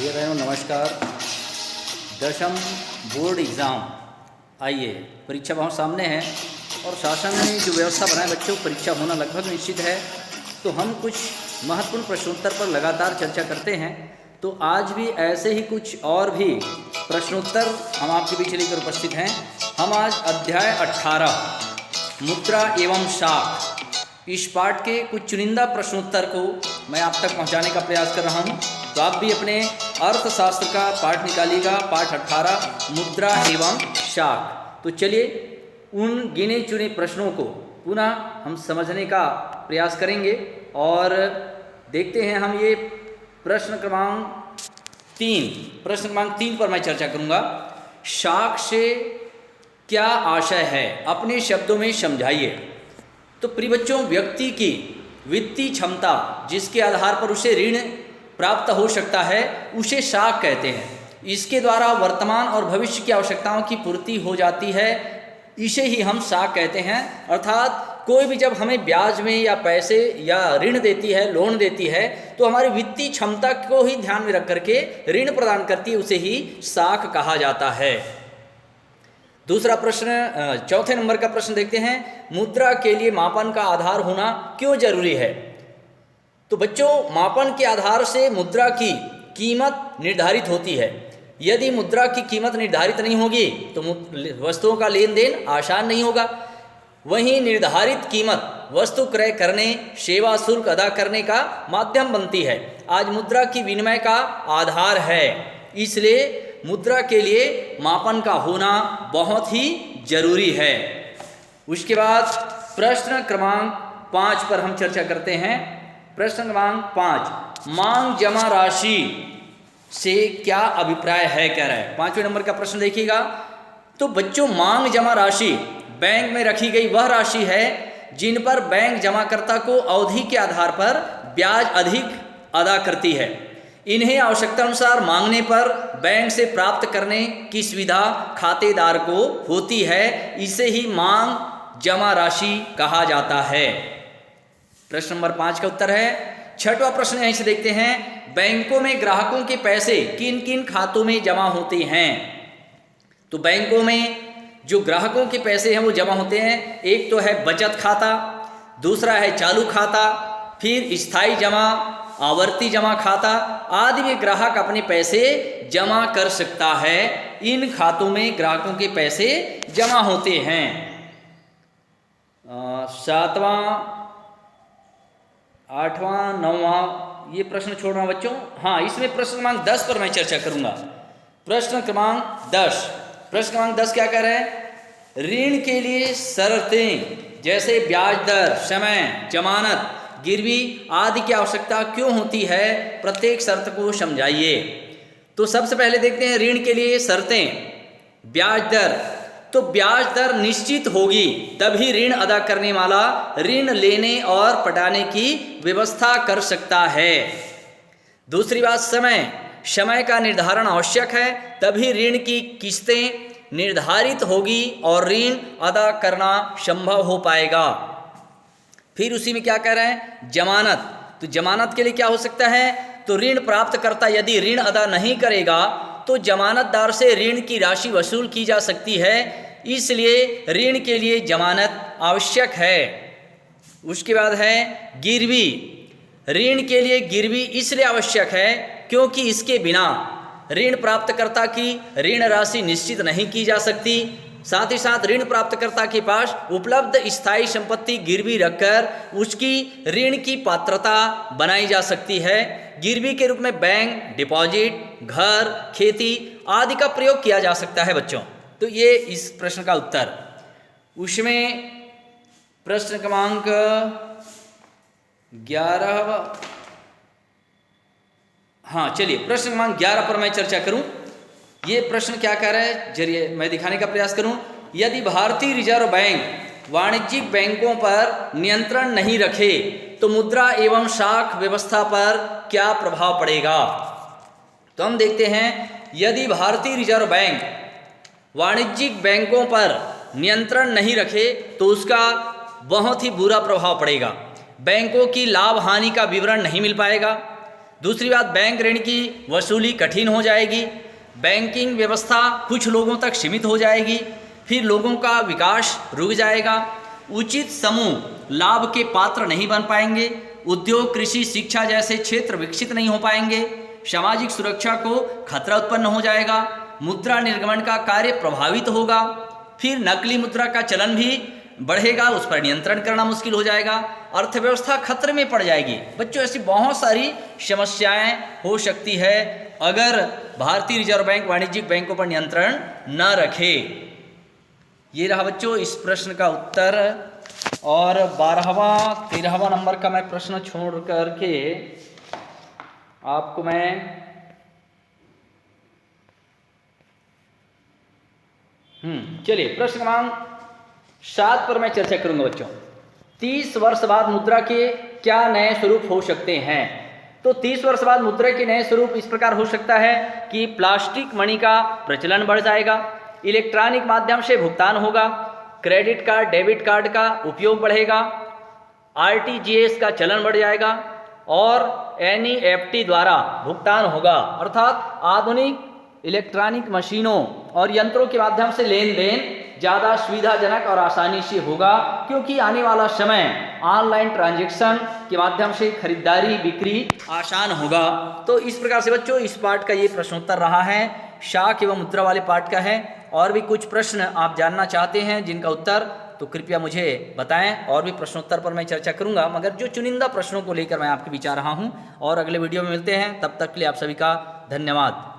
दे रहे हो। नमस्कार। 10वीं बोर्ड एग्ज़ाम आइए, परीक्षा बहुत सामने है और शासन ने जो व्यवस्था बनाए बच्चों परीक्षा होना लगभग निश्चित है। तो हम कुछ महत्वपूर्ण प्रश्नोत्तर पर लगातार चर्चा करते हैं। तो आज भी ऐसे ही कुछ और भी प्रश्नोत्तर हम आपके बीच लेकर उपस्थित हैं। हम आज अध्याय 18 मुद्रा एवं शाख इस पाठ के कुछ चुनिंदा प्रश्नोत्तर को मैं आप तक पहुंचाने का प्रयास कर रहा हूं। तो आप भी अपने अर्थशास्त्र का पाठ निकालिएगा, पाठ 18 मुद्रा एवं शाख। तो चलिए उन गिने चुने प्रश्नों को पुनः हम समझने का प्रयास करेंगे और देखते हैं। हम ये प्रश्न क्रमांक 3 पर मैं चर्चा करूंगा। शाख से क्या आशय है, अपने शब्दों में समझाइए। तो प्रिय बच्चों, व्यक्ति की वित्तीय क्षमता जिसके आधार पर उसे ऋण प्राप्त हो सकता है उसे शाख कहते हैं। इसके द्वारा वर्तमान और भविष्य की आवश्यकताओं की पूर्ति हो जाती है, इसे ही हम शाख कहते हैं। अर्थात कोई भी जब हमें ब्याज में या पैसे या ऋण देती है, लोन देती है, तो हमारी वित्तीय क्षमता को ही ध्यान में रख करके ऋण प्रदान करती है, उसे ही शाख कहा जाता है। दूसरा प्रश्न, चौथे नंबर का प्रश्न देखते हैं। मुद्रा के लिए मापन का आधार होना क्यों जरूरी है? तो बच्चों, मापन के आधार से मुद्रा की कीमत निर्धारित होती है। यदि मुद्रा की कीमत निर्धारित नहीं होगी तो वस्तुओं का लेन देन आसान नहीं होगा। वहीं निर्धारित कीमत वस्तु क्रय करने, सेवा शुल्क अदा करने का माध्यम बनती है। आज मुद्रा की विनिमय का आधार है, इसलिए मुद्रा के लिए मापन का होना बहुत ही जरूरी है। उसके बाद प्रश्न क्रमांक 5 पर हम चर्चा करते हैं। प्रश्न क्रमांक 5, मांग जमा राशि से क्या अभिप्राय है, कह रहा है। 5वें नंबर का प्रश्न देखिएगा। तो बच्चों, मांग जमा राशि बैंक में रखी गई वह राशि है जिन पर बैंक जमाकर्ता को अवधि के आधार पर ब्याज अधिक अदा करती है। इन्हें आवश्यकता अनुसार मांगने पर बैंक से प्राप्त करने की सुविधा खातेदार को होती है, इसे ही मांग जमा राशि कहा जाता है। प्रश्न नंबर 5 का उत्तर है। 6वां प्रश्न यहीं से देखते हैं। बैंकों में ग्राहकों के पैसे किन किन खातों में जमा होते हैं? तो बैंकों में जो ग्राहकों के पैसे हैं वो जमा होते हैं। एक तो है बचत खाता, दूसरा है चालू खाता, फिर स्थायी जमा, आवर्ती जमा खाता आदि में ग्राहक अपने पैसे जमा कर सकता है। इन खातों में ग्राहकों के पैसे जमा होते हैं। 7वां, 8वां, 9वां ये प्रश्न छोड़ रहा हूं बच्चों। हाँ, इसमें प्रश्न क्रमांक 10 पर मैं चर्चा करूंगा। प्रश्न क्रमांक 10 क्या कह रहे हैं? ऋण के लिए शर्तें जैसे ब्याज दर, समय, जमानत, गिरवी आदि की आवश्यकता क्यों होती है? प्रत्येक शर्त को समझाइए। तो सबसे पहले देखते हैं ऋण के लिए शर्तें। ब्याज दर, तो ब्याज दर निश्चित होगी तभी ऋण अदा करने वाला ऋण लेने और पटाने की व्यवस्था कर सकता है। दूसरी बात, समय का निर्धारण आवश्यक है, तभी ऋण की किस्तें निर्धारित होगी और ऋण अदा करना संभव हो पाएगा। फिर उसी में क्या कह रहे हैं? जमानत। तो जमानत के लिए क्या हो सकता है? तो ऋण प्राप्तकर्ता यदि ऋण अदा नहीं करेगा तो जमानतदार से ऋण की राशि वसूल की जा सकती है, इसलिए ऋण के लिए जमानत आवश्यक है। उसके बाद है गिरवी। ऋण के लिए गिरवी इसलिए आवश्यक है क्योंकि इसके बिना ऋण प्राप्तकर्ता की ऋण राशि निश्चित नहीं की जा सकती। साथ ही साथ ऋण प्राप्तकर्ता के पास उपलब्ध स्थायी संपत्ति गिरवी रखकर उसकी ऋण की पात्रता बनाई जा सकती है। गिरवी के रूप में बैंक, डिपॉजिट, घर, खेती आदि का प्रयोग किया जा सकता है बच्चों। तो ये इस प्रश्न का उत्तर। उसमें प्रश्न क्रमांक 11, हाँ चलिए प्रश्न क्रमांक 11 पर मैं चर्चा करूं। ये प्रश्न क्या कह रहा है, जरिए मैं दिखाने का प्रयास करूं। यदि भारतीय रिजर्व बैंक वाणिज्यिक बैंकों पर नियंत्रण नहीं रखे तो मुद्रा एवं शाख व्यवस्था पर क्या प्रभाव पड़ेगा? तो हम देखते हैं, यदि भारतीय रिजर्व बैंक वाणिज्यिक बैंकों पर नियंत्रण नहीं रखे तो उसका बहुत ही बुरा प्रभाव पड़ेगा। बैंकों की लाभ हानि का विवरण नहीं मिल पाएगा, दूसरी बात, बैंक ऋण की वसूली कठिन हो जाएगी, बैंकिंग व्यवस्था कुछ लोगों तक सीमित हो जाएगी, फिर लोगों का विकास रुक जाएगा, उचित समूह लाभ के पात्र नहीं बन पाएंगे, उद्योग, कृषि, शिक्षा जैसे क्षेत्र विकसित नहीं हो पाएंगे, सामाजिक सुरक्षा को खतरा उत्पन्न हो जाएगा, मुद्रा निर्गमन का कार्य प्रभावित होगा, फिर नकली मुद्रा का चलन भी बढ़ेगा, उस पर नियंत्रण करना मुश्किल हो जाएगा, अर्थव्यवस्था खतरे में पड़ जाएगी। बच्चों, ऐसी बहुत सारी समस्याएं हो सकती है अगर भारतीय रिजर्व बैंक वाणिज्यिक बैंकों पर नियंत्रण न रखे। ये रहा बच्चों इस प्रश्न का उत्तर। और 12वां 13वां नंबर का मैं प्रश्न छोड़ करके आपको मैं चलिए प्रश्न क्रमांक 7 पर मैं चर्चा करूंगा बच्चों। 30 वर्ष बाद मुद्रा के क्या नए स्वरूप हो सकते हैं? तो 30 वर्ष बाद मुद्रा के नए स्वरूप इस प्रकार हो सकता है कि प्लास्टिक मनी का प्रचलन बढ़ जाएगा, इलेक्ट्रॉनिक माध्यम से भुगतान होगा, क्रेडिट कार्ड, डेबिट कार्ड का उपयोग बढ़ेगा, आरटीजीएस का चलन बढ़ जाएगा और एनईएफटी द्वारा भुगतान होगा। अर्थात आधुनिक इलेक्ट्रॉनिक मशीनों और यंत्रों के माध्यम से लेन देन ज़्यादा सुविधाजनक और आसानी से होगा, क्योंकि आने वाला समय ऑनलाइन ट्रांजैक्शन के माध्यम से खरीदारी बिक्री आसान होगा। तो इस प्रकार से बच्चों इस पाठ का ये प्रश्नोत्तर रहा है, शाख एवं मुद्रा वाले पाठ का है। और भी कुछ प्रश्न आप जानना चाहते हैं जिनका उत्तर, तो कृपया मुझे बताएं, और भी प्रश्नोत्तर पर मैं चर्चा करूंगा, मगर जो चुनिंदा प्रश्नों को लेकर मैं आपके बीच आ रहा हूं। और अगले वीडियो में मिलते हैं, तब तक के लिए आप सभी का धन्यवाद।